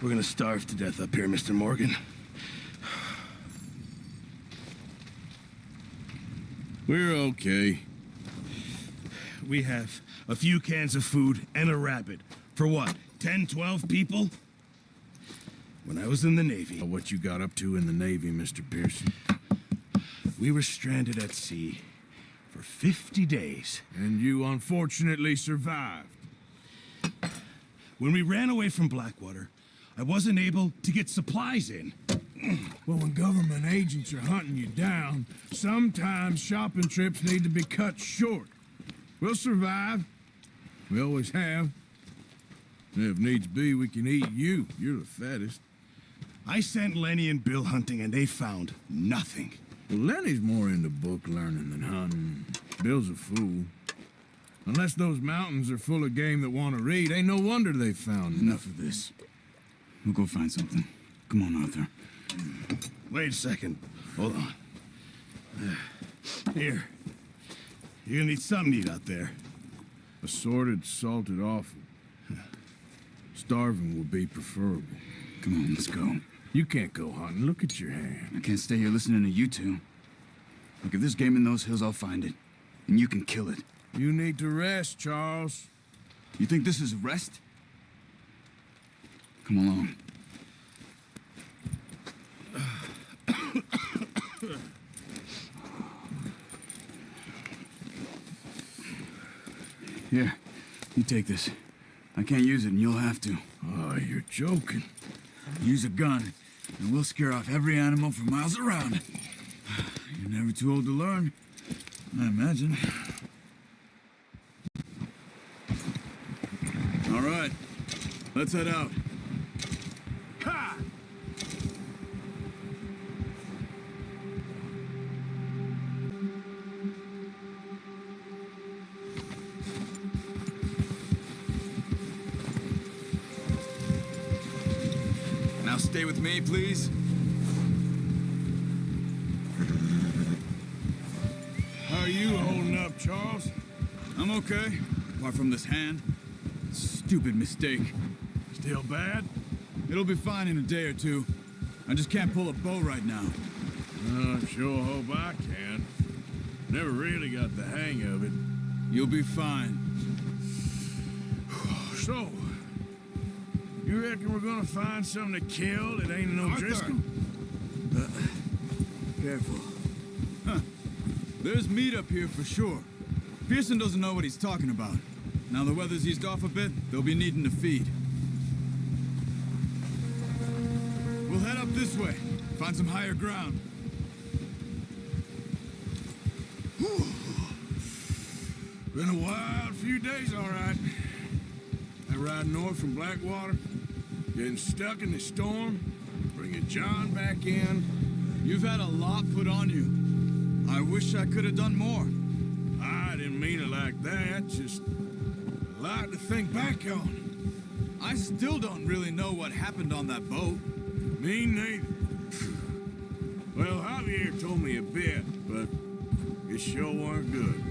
We're gonna starve to death up here, Mr. Morgan. We're okay. We have a few cans of food and a rabbit. For what, 10, 12 people? When I was in the Navy... What you got up to in the Navy, Mr. Pearson? We were stranded at sea for 50 days. And you unfortunately survived. When we ran away from Blackwater, I wasn't able to get supplies in. Well, when government agents are hunting you down, sometimes shopping trips need to be cut short. We'll survive. We always have. And if needs be, we can eat you. You're the fattest. I sent Lenny and Bill hunting, and they found nothing. Well, Lenny's more into book learning than hunting. Bill's a fool. Unless those mountains are full of game that want to read, ain't no wonder they found Enough of this. We'll go find something. Come on, Arthur. Wait a second. Hold on. Here. You're gonna need something to eat out there. Assorted, salted offal. Starving would be preferable. Come on, let's go. You can't go hunting. Look at your hand. I can't stay here listening to you two. Look, if there's game in those hills, I'll find it. And you can kill it. You need to rest, Charles. You think this is rest? Come along. Here, you take this. I can't use it, and you'll have to. Oh, you're joking. Use a gun, and we'll scare off every animal for miles around. You're never too old to learn, I imagine. All right, let's head out. Ha! Now stay with me, please. How are you holding up, Charles? I'm okay, apart from this hand. Stupid mistake. Still bad? It'll be fine in a day or two. I just can't pull a bow right now. I sure hope I can. Never really got the hang of it. You'll be fine. So, you reckon we're gonna find something to kill that ain't no Arthur! Driscoll? Careful. Huh. There's meat up here for sure. Pearson doesn't know what he's talking about. Now the weather's eased off a bit, they'll be needing to feed. We'll head up this way, find some higher ground. Been a wild few days, all right. I ride north from Blackwater, getting stuck in the storm, bringing John back in. You've had a lot put on you. I wish I could have done more. I didn't mean it like that, just a lot to think back on. I still don't really know what happened on that boat. Me neither. Well, Javier told me a bit, but it sure weren't good.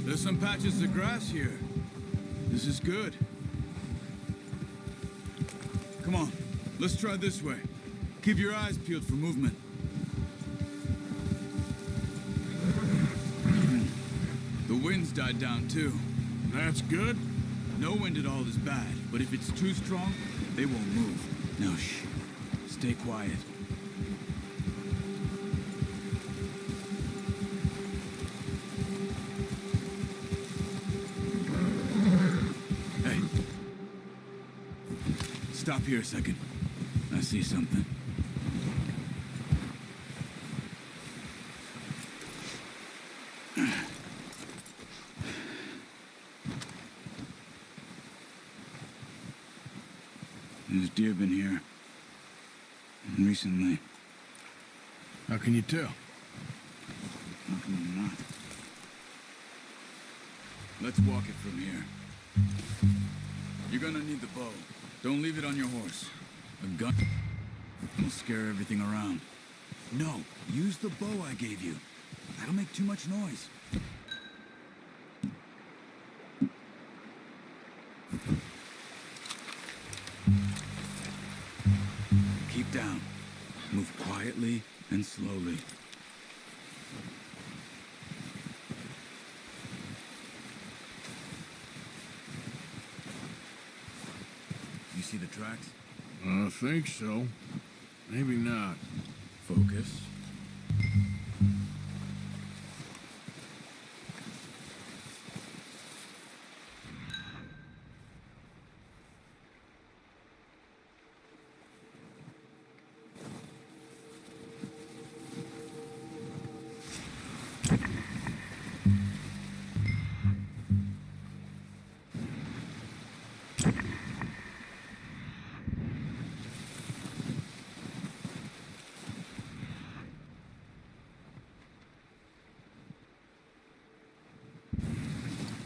There's some patches of grass here. This is good. Come on, let's try this way. Keep your eyes peeled for movement. The wind's died down too. That's good. No wind at all is bad, but if it's too strong, they won't move. Now shh. Stay quiet. Hey. Stop here a second. I see something. There's deer been here. Recently. How can you tell? How can you not? Let's walk it from here. You're gonna need the bow. Don't leave it on your horse. A gun will scare everything around. No, use the bow I gave you. That'll make too much noise. Keep down. Move quietly and slowly. You see the tracks? I think so. Maybe not. Focus.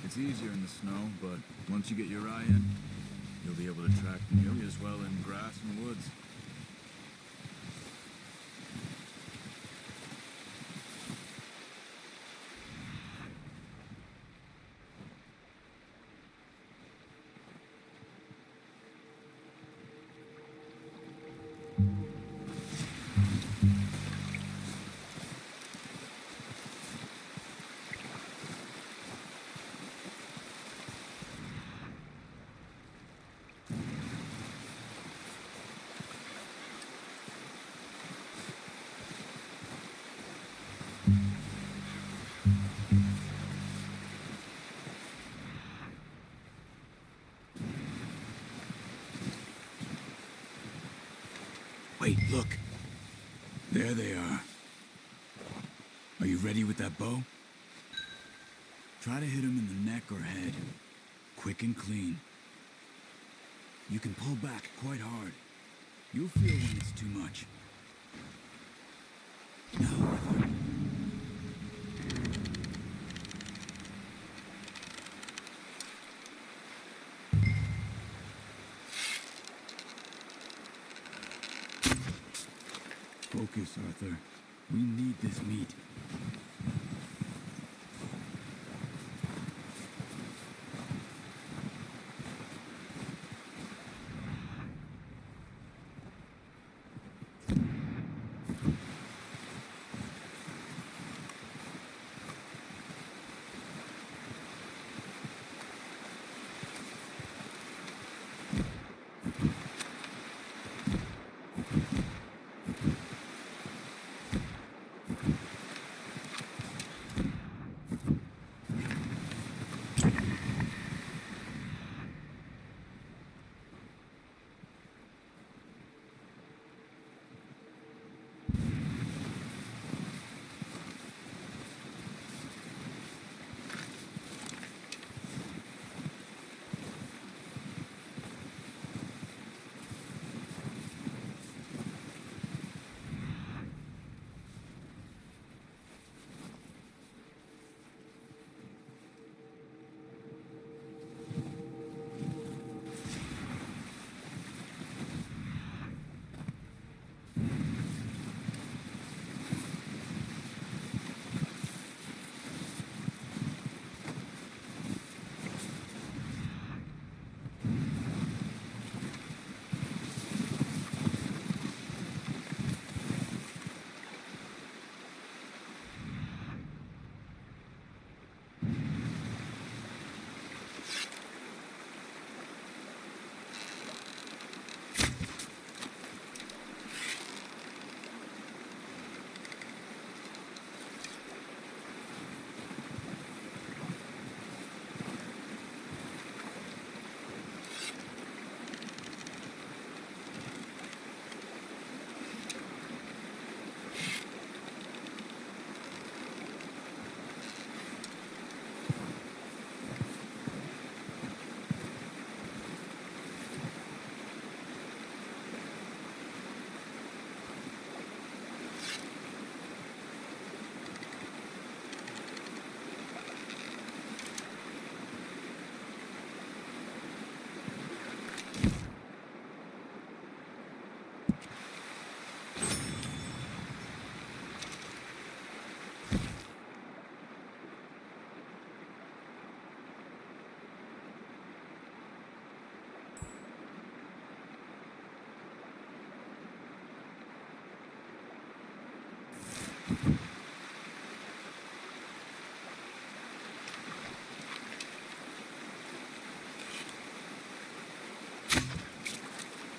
It's easier in the snow, but once you get your eye in, you'll be able to track nearly as well in grass and woods. Wait, look. There they are. Are you ready with that bow? Try to hit him in the neck or head. Quick and clean. You can pull back quite hard. You'll feel when it's too much. No. Focus, Arthur. We need this meat.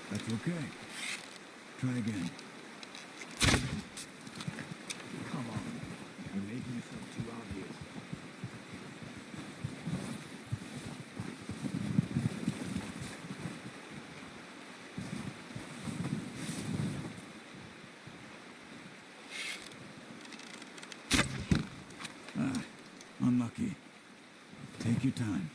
That's okay. Try again. Come on. You're making yourself too obvious. Ah, unlucky. Take your time.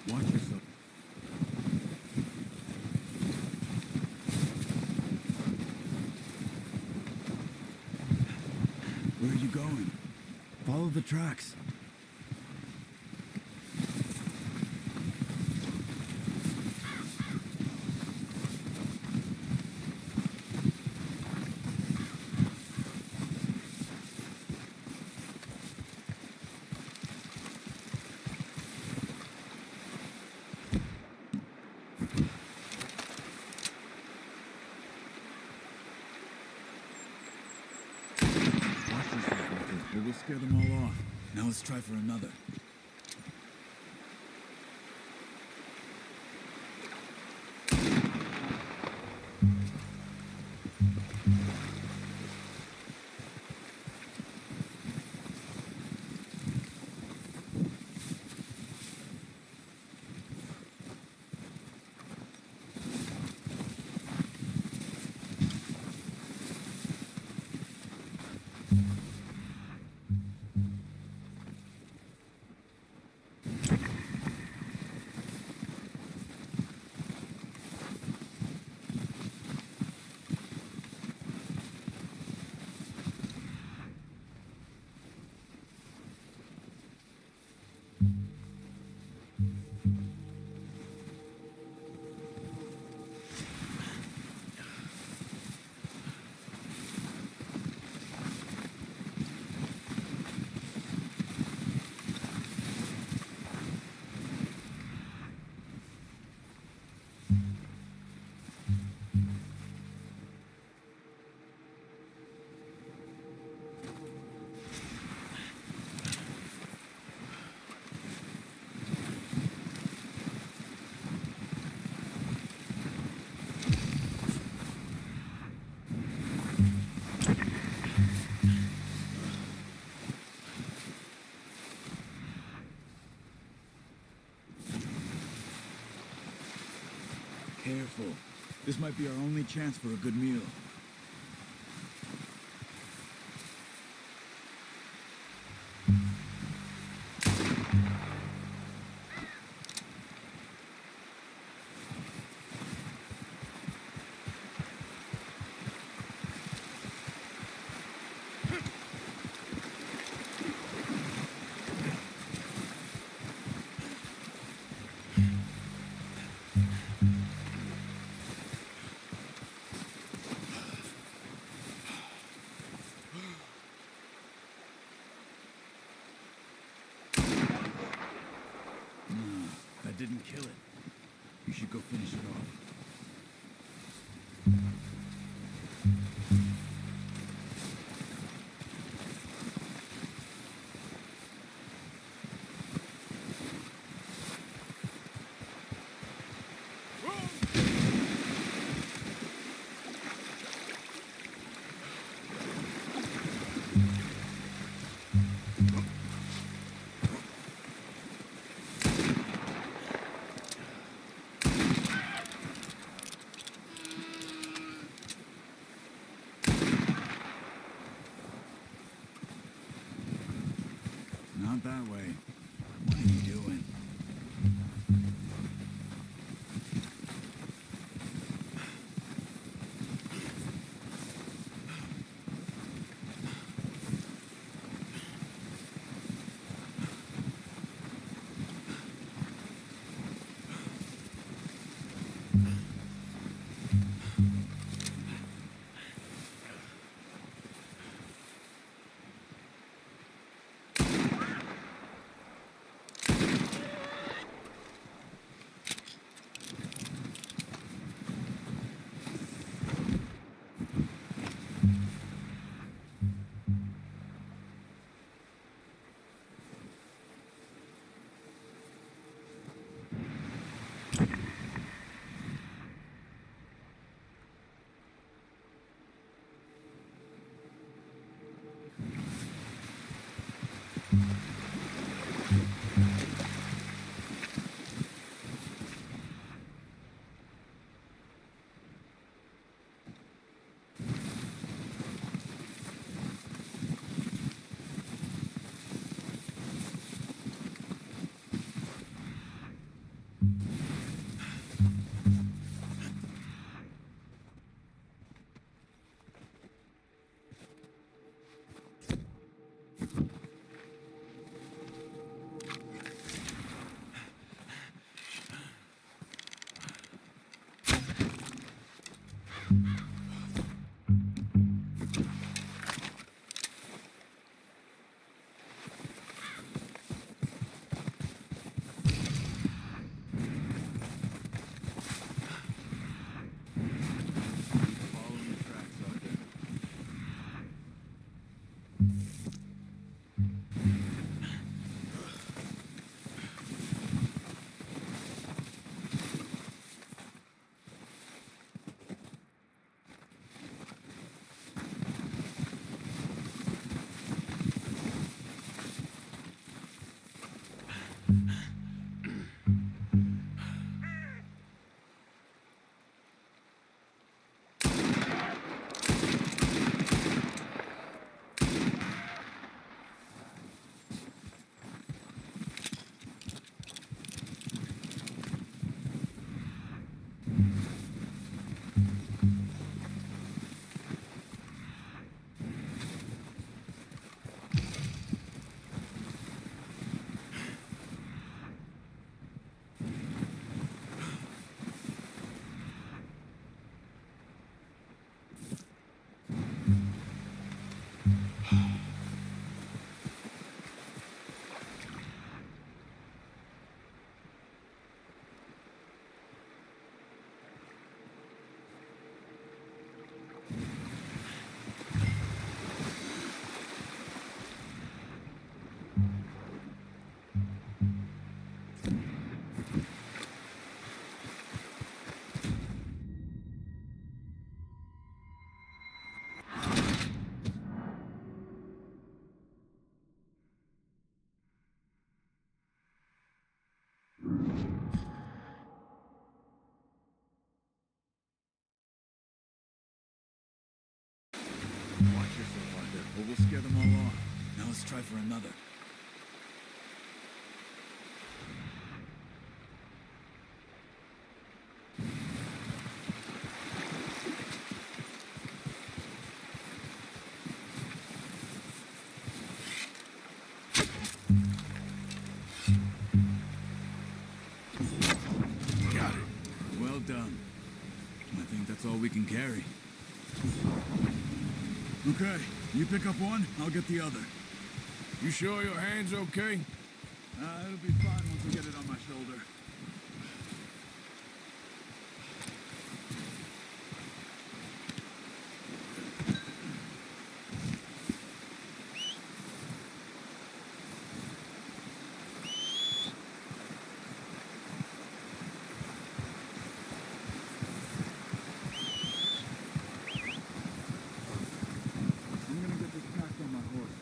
Watch yourself. Where are you going? Follow the tracks. Watch yourself, Walker. We'll scare them all off. Now let's try for another. Careful. This might be our only chance for a good meal. That didn't kill it. You should go finish it off. Let's try for another. Got it. Well done. I think that's all we can carry. Okay, you pick up one, I'll get the other. You sure your hand's okay? It'll be fine once I get it on my shoulder. I'm gonna get this packed on my horse.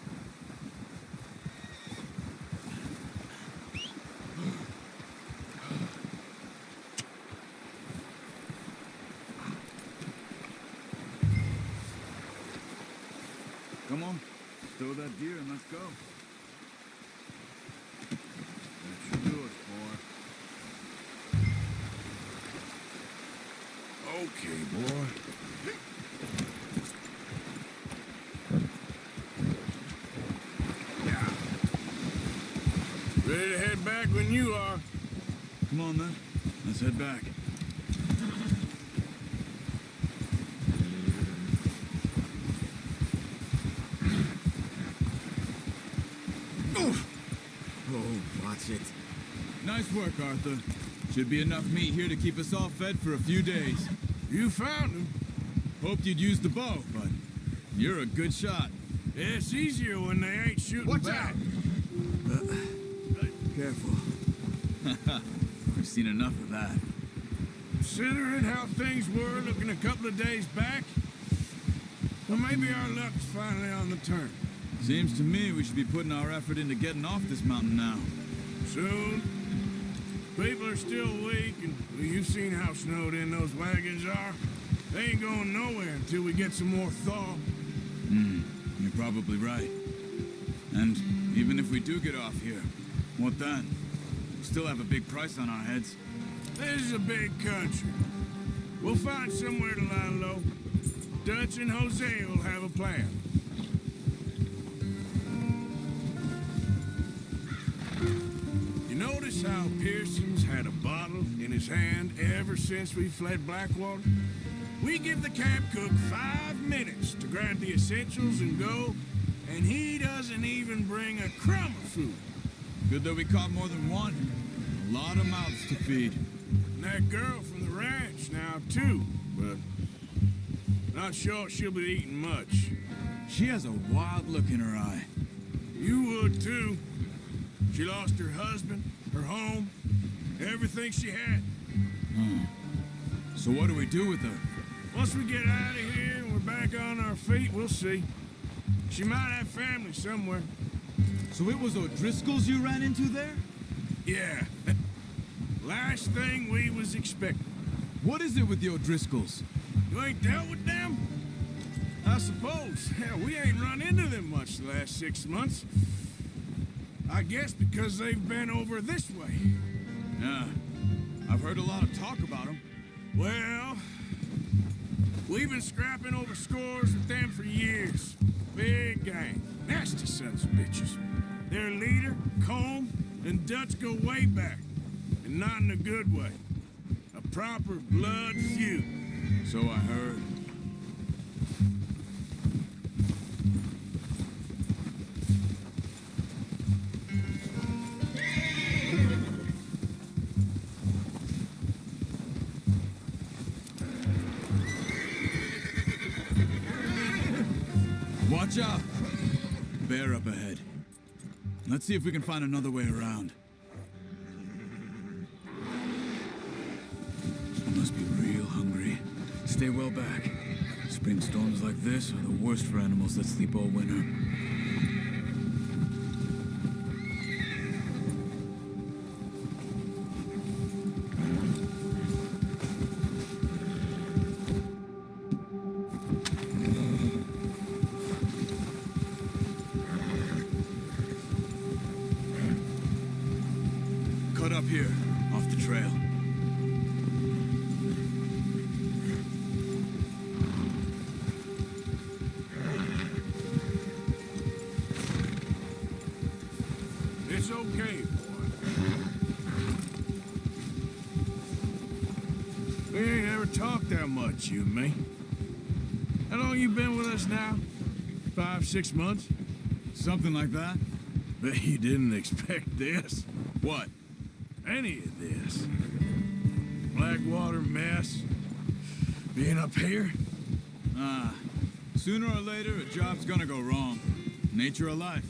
Come on, throw that deer and let's go. That should do it, boy. Okay, boy. Ready to head back when you are. Come on then, let's head back. Oh, watch it. Nice work, Arthur. Should be enough meat here to keep us all fed for a few days. You found him. Hoped you'd use the bow, but you're a good shot. It's easier when they ain't shooting Watch back. out! Careful. We've seen enough of that. Considering how things were looking a couple of days back, well, maybe our luck's finally on the turn. Seems to me we should be putting our effort into getting off this mountain now. Soon. People are still weak, and well, you've seen how snowed in those wagons are. They ain't going nowhere until we get some more thaw. You're probably right. And even if we do get off here, what then? We still have a big price on our heads. This is a big country. We'll find somewhere to lie low. Dutch and Jose will have a plan. You notice how Pearson's had a bottle in his hand ever since we fled Blackwater? We give the camp cook 5 minutes to grab the essentials and go, and he doesn't even bring a crumb of food. Good that we caught more than one. A lot of mouths to feed. And that girl from the ranch now, too, but not sure she'll be eating much. She has a wild look in her eye. You would, too. She lost her husband, her home, everything she had. So what do we do with her? Once we get out of here and we're back on our feet, we'll see. She might have family somewhere. So it was O'Driscoll's you ran into there? Yeah. Last thing we was expecting. What is it with the O'Driscolls? You ain't dealt with them? I suppose. Hell, we ain't run into them much the last 6 months. I guess because they've been over this way. Yeah, I've heard a lot of talk about them. Well, we've been scrapping over scores with them for years. Big gang. Nasty sons of bitches. Their leader, Combe, and Dutch go way back. And not in a good way. A proper blood feud. So I heard. Watch out! Bear up ahead. Let's see if we can find another way around. You must be real hungry. Stay well back. Spring storms like this are the worst for animals that sleep all winter. cut up here, off the trail. It's okay, boy. We ain't ever talked that much, you and me. How long you been with us now? 5, 6 months? Something like that? Bet you didn't expect this. What? Any of this. Blackwater mess. Being up here? Sooner or later, a job's gonna go wrong. Nature of life.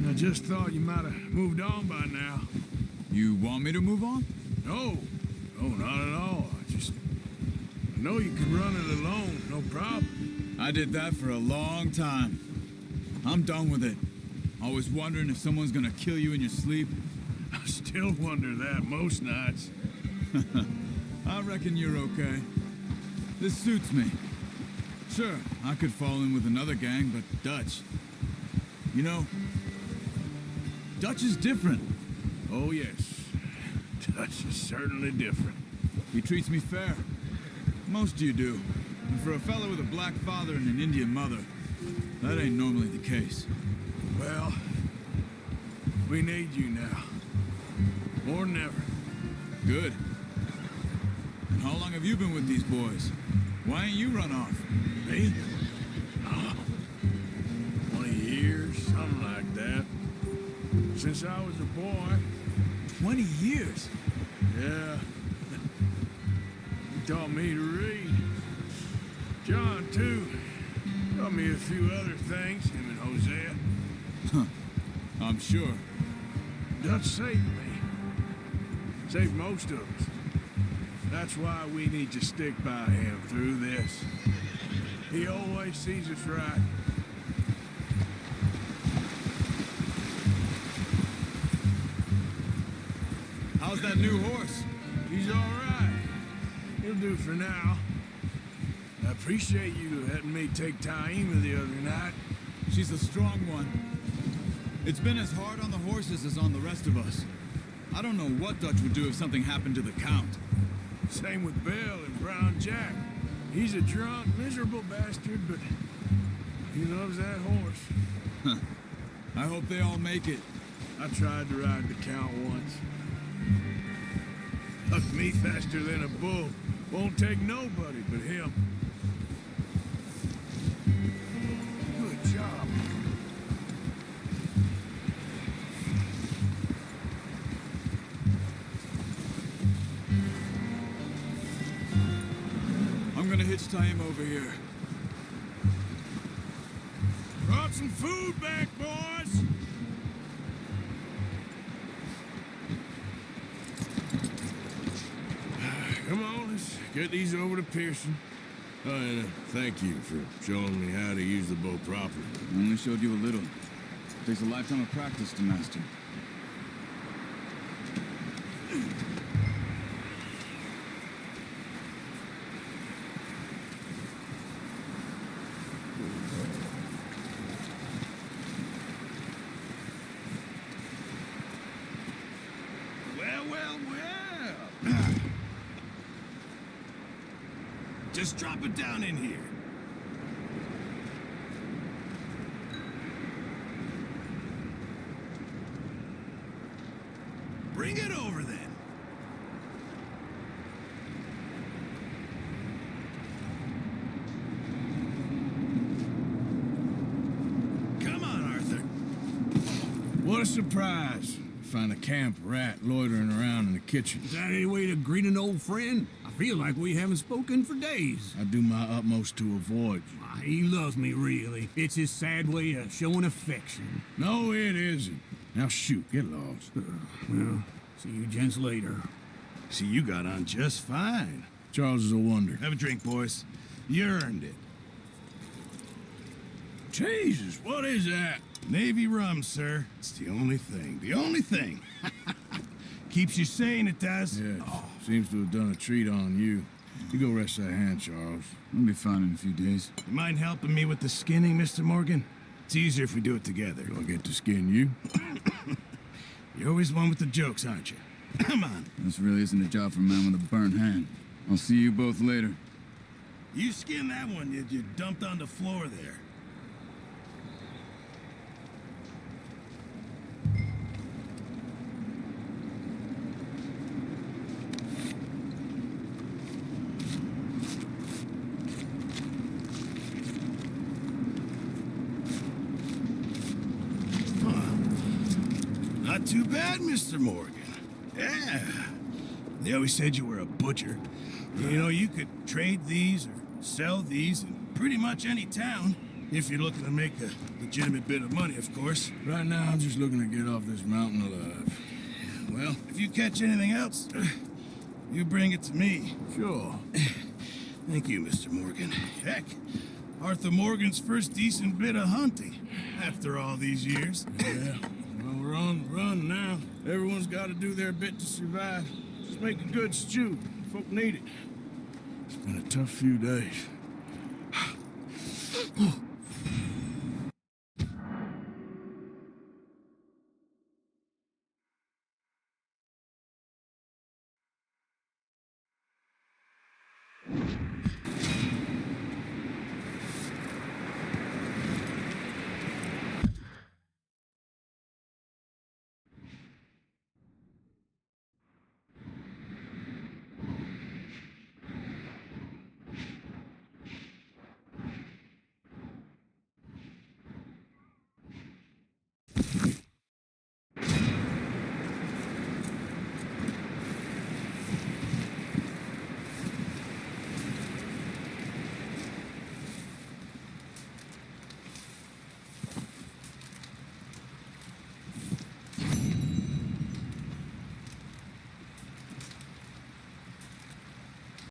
I just thought you might have moved on by now. You want me to move on? No. No, not at all. I know you can run it alone, no problem. I did that for a long time. I'm done with it. Always wondering if someone's gonna kill you in your sleep. I still wonder that most nights. I reckon you're okay. This suits me. Sure, I could fall in with another gang, but Dutch. You know, Dutch is different. Oh, yes. Dutch is certainly different. He treats me fair. Most of you do. And for a fella with a black father and an Indian mother, that ain't normally the case. Well, we need you now. More than ever. Good. And how long have you been with these boys? Why ain't you run off? Me? Oh, 20 years, something like that. Since I was a boy. 20 years? Yeah. He taught me to read. John, too. Taught me a few other things, him and Hosea. I'm sure. Dutch saved me. Saved most of us. That's why we need to stick by him through this. He always sees us right. How's that new horse? He's all right. He'll do for now. I appreciate you letting me take Taima the other night. She's a strong one. It's been as hard on the horses as on the rest of us. I don't know what Dutch would do if something happened to the Count. Same with Bill and Brown Jack. He's a drunk, miserable bastard, but he loves that horse. I hope they all make it. I tried to ride the Count once. Hucked me faster than a bull. Won't take nobody but him. Good job. I'm gonna hitch Taima over here. Brought some food back, boys! Come on, let's get these over to Pearson. Oh, and thank you for showing me how to use the bow properly. I only showed you a little. Takes a lifetime of practice to master. Well. Just drop it down in here. Bring it over then. Come on, Arthur. What a surprise. Find a camp rat loitering around in the kitchen. Is that any way to greet an old friend? I feel like we haven't spoken for days. I do my utmost to avoid you. Why, he loves me, really. It's his sad way of showing affection. No, it isn't. Now shoot, get lost. Well, see you gents later. See, you got on just fine. Charles is a wonder. Have a drink, boys. You earned it. Jesus, what is that? Navy rum, sir. It's the only thing. The only thing. Keeps you sane, it does. Yeah, seems to have done a treat on you. You go rest that hand, Charles. I'll be fine in a few days. You mind helping me with the skinning, Mr. Morgan? It's easier if we do it together. Do I get to skin you? You're always one with the jokes, aren't you? Come on. This really isn't a job for a man with a burnt hand. I'll see you both later. You skinned that one you dumped on the floor there. Not too bad, Mr. Morgan. Yeah. They always said you were a butcher. You know, you could trade these or sell these in pretty much any town. If you're looking to make a legitimate bit of money, of course. Right now, I'm just looking to get off this mountain alive. Well, if you catch anything else, you bring it to me. Sure. Thank you, Mr. Morgan. Heck, Arthur Morgan's first decent bit of hunting after all these years. Yeah. Well, we're on the run now. Everyone's got to do their bit to survive. Just make a good stew. Folk need it. It's been a tough few days.